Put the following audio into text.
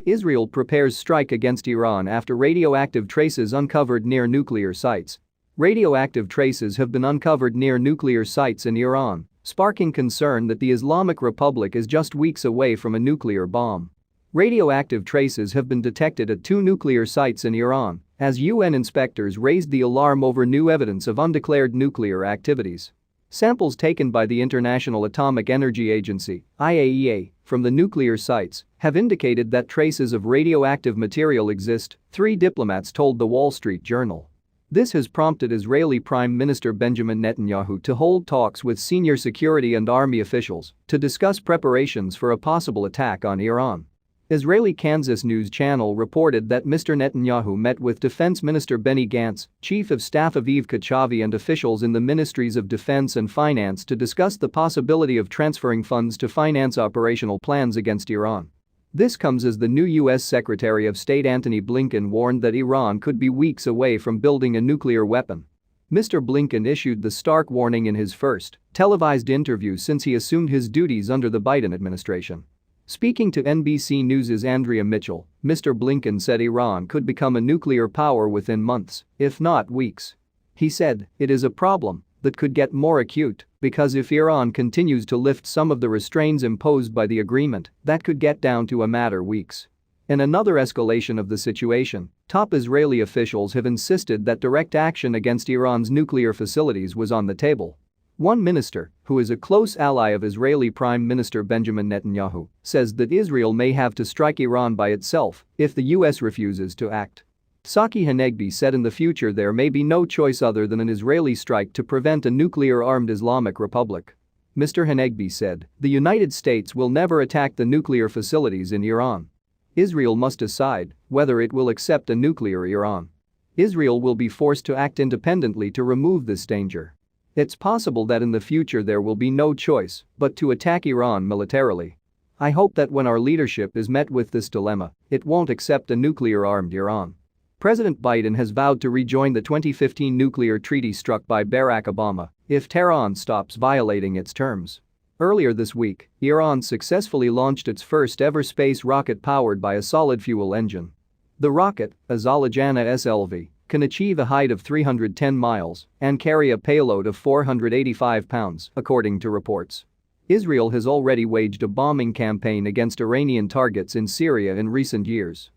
Israel prepares strike against Iran after radioactive traces uncovered near nuclear sites. Radioactive traces have been uncovered near nuclear sites in Iran, sparking concern that the Islamic Republic is just weeks away from a nuclear bomb. Radioactive traces have been detected at 2 nuclear sites in Iran as UN inspectors raised the alarm over new evidence of undeclared nuclear activities. Samples taken by the International Atomic Energy Agency (IAEA) from the nuclear sites have indicated that traces of radioactive material exist, 3 diplomats told the Wall Street Journal. This has prompted Israeli Prime Minister Benjamin Netanyahu to hold talks with senior security and army officials to discuss preparations for a possible attack on Iran. Israeli Kansas News Channel reported that Mr. Netanyahu met with Defense Minister Benny Gantz, Chief of Staff Aviv Kochavi and officials in the Ministries of Defense and Finance to discuss the possibility of transferring funds to finance operational plans against Iran. This comes as the new U.S. Secretary of State Antony Blinken warned that Iran could be weeks away from building a nuclear weapon. Mr. Blinken issued the stark warning in his first televised interview since he assumed his duties under the Biden administration. Speaking to NBC News' Andrea Mitchell, Mr. Blinken said Iran could become a nuclear power within months, if not weeks. He said, "It is a problem that could get more acute because if Iran continues to lift some of the restraints imposed by the agreement, that could get down to a matter of weeks." In another escalation of the situation, top Israeli officials have insisted that direct action against Iran's nuclear facilities was on the table. One minister, who is a close ally of Israeli Prime Minister Benjamin Netanyahu, says that Israel may have to strike Iran by itself if the US refuses to act. Saki Hanegbi said in the future there may be no choice other than an Israeli strike to prevent a nuclear-armed Islamic Republic. Mr. Hanegbi said, "The United States will never attack the nuclear facilities in Iran. Israel must decide whether it will accept a nuclear Iran. Israel will be forced to act independently to remove this danger. It's possible that in the future there will be no choice but to attack Iran militarily. I hope that when our leadership is met with this dilemma, it won't accept a nuclear-armed Iran." President Biden has vowed to rejoin the 2015 nuclear treaty struck by Barack Obama if Tehran stops violating its terms. Earlier this week, Iran successfully launched its first-ever space rocket powered by a solid-fuel engine. The rocket, a Zalajana SLV, can achieve a height of 310 miles and carry a payload of 485 pounds, according to reports. Israel has already waged a bombing campaign against Iranian targets in Syria in recent years.